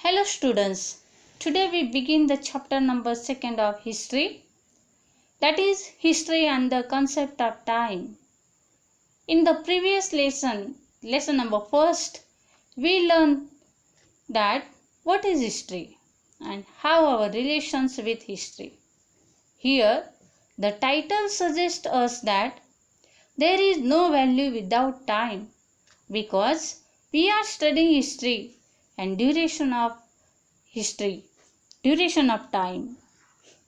Hello students, today we begin the chapter number 2 of history, that is history and the concept of time. In the previous lesson number 1, we learned that what is history and how our relations with history. Here the title suggests us that there is no value without time because we are studying history and duration of time,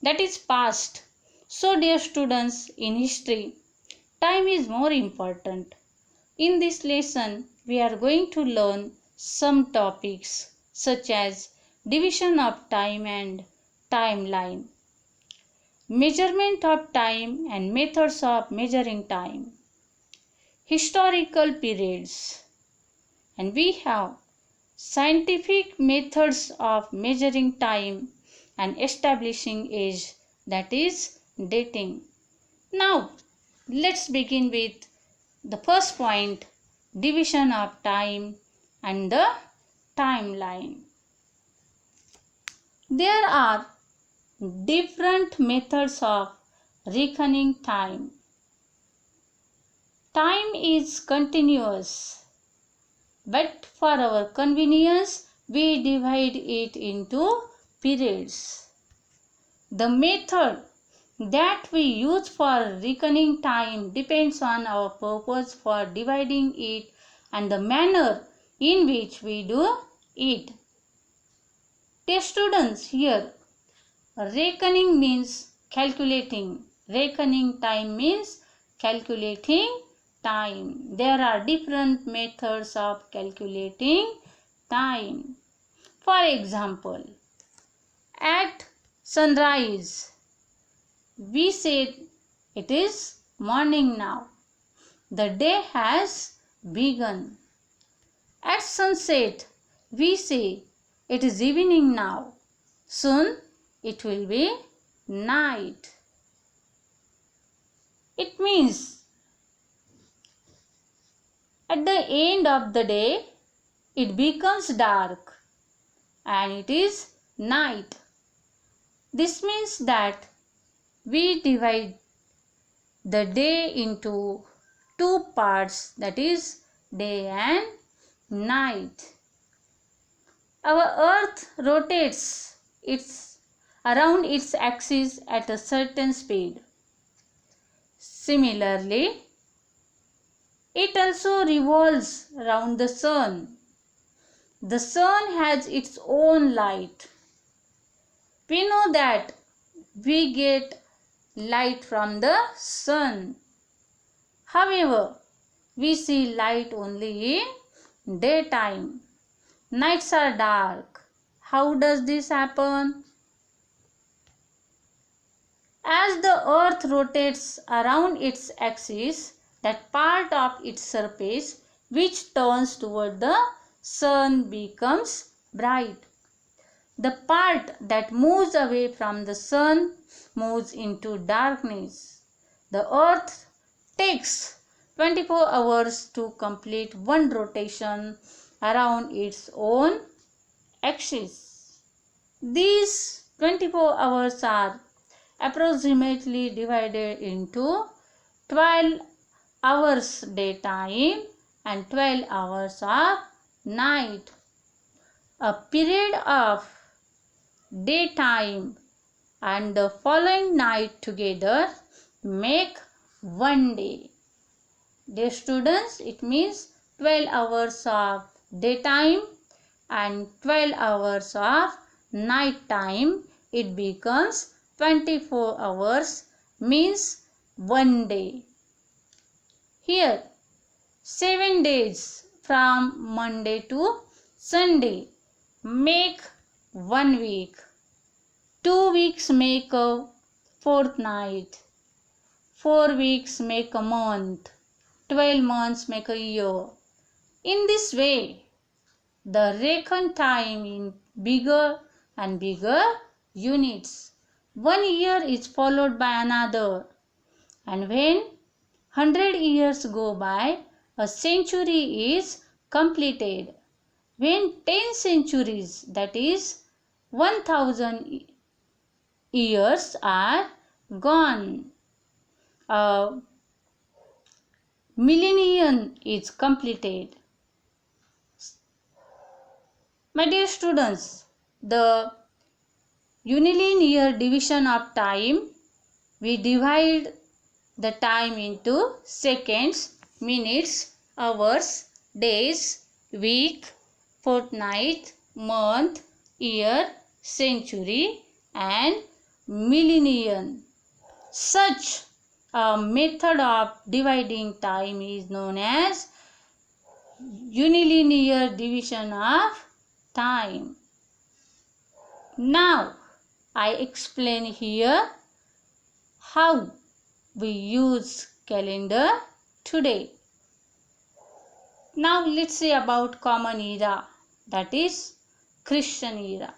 that is past. So dear students, in history time is more important. In this lesson we are going to learn some topics such as division of time and timeline, measurement of time and methods of measuring time, historical periods, and we have scientific methods of measuring time and establishing age, that is dating. Now let's begin with the first point, division of time and the timeline. There are different methods of reckoning time. Time is continuous, but for our convenience we divide it into periods. The method that we use for reckoning time depends on our purpose for dividing it and the manner in which we do it. Dear students, here reckoning means calculating. Reckoning time means calculating time. There are different methods of calculating time. For example, at sunrise, we say it is morning now. The day has begun. At sunset, we say it is evening now. Soon it will be night. It means at the end of the day, it becomes dark and it is night. This means that we divide the day into two parts, that is day and night. Our earth rotates around its axis at a certain speed. Similarly, it also revolves around the sun. The sun has its own light. We know that we get light from the sun. However, we see light only in daytime. Nights are dark. How does this happen? As the earth rotates around its axis, that part of its surface which turns toward the sun becomes bright. The part that moves away from the sun moves into darkness. The earth takes 24 hours to complete one rotation around its own axis. These 24 hours are approximately divided into 12 hours daytime and 12 hours of night. A period of daytime and the following night together make one day. Dear students, it means 12 hours of daytime and 12 hours of night time. It becomes 24 hours, means one day. Here 7 days from Monday to Sunday make 1 week. 2 weeks make a fortnight. 4 weeks make a month. 12 months make a year. In this way, the reckon time in bigger and bigger units. 1 year is followed by another, and when 100 years go by, a century is completed. when 10 centuries, that is 1000 years, are gone. A millennium is completed. My dear students, the unilinear division of time, we divide the time into seconds, minutes, hours, days, week, fortnight, month, year, century and millennium. Such a method of dividing time is known as unilinear division of time. Now, I explain here how we use calendar today. Now, let's say about common era, that is Christian era.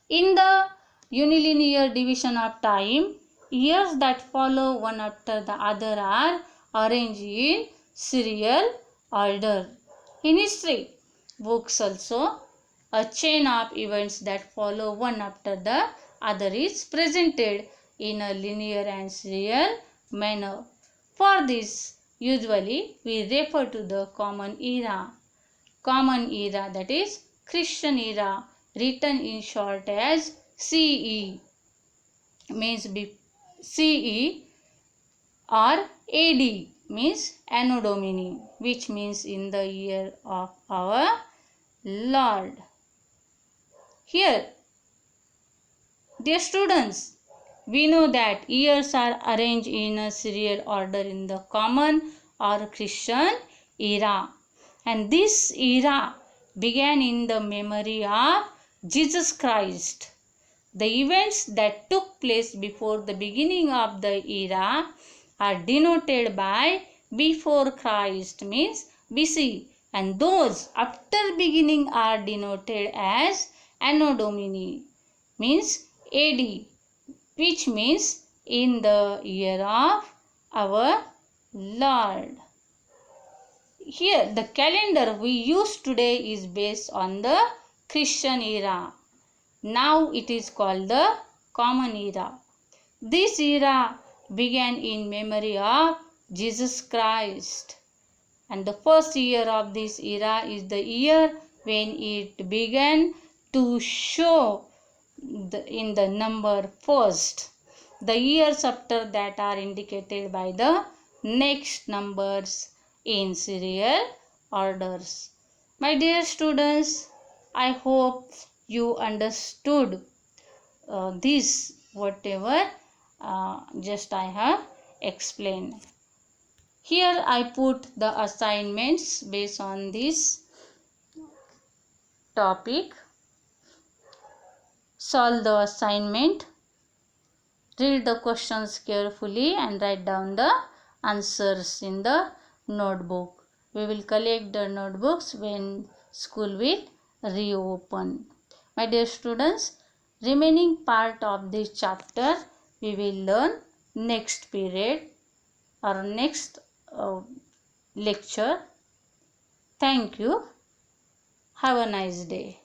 In the unilinear division of time, years that follow one after the other are arranged in serial order. In history books also, a chain of events that follow one after the other is presented in a linear and serial manner. For this, usually we refer to the common era. Common era, that is Christian era, written in short as CE, means CE, or AD means Anno Domini, which means in the year of our Lord. Here, dear students, we know that years are arranged in a serial order in the common or Christian era, and this era began in the memory of Jesus Christ. The events that took place before the beginning of the era are denoted by before Christ, means BC, and those after beginning are denoted as Anno Domini, means AD, which means in the year of our Lord. Here, the calendar we use today is based on the Christian era. Now it is called the common era. This era began in memory of Jesus Christ, and the first year of this era is the year when it began to show in the number first. The years after that are indicated by the next numbers in serial orders. My dear students, I hope you understood this whatever just I have explained. Here I put the assignments based on this topic. Solve the assignment. Read the questions carefully and write down the answers in the notebook. We will collect the notebooks when school will reopen. My dear students, remaining part of this chapter we will learn next period or next lecture. Thank you. Have a nice day.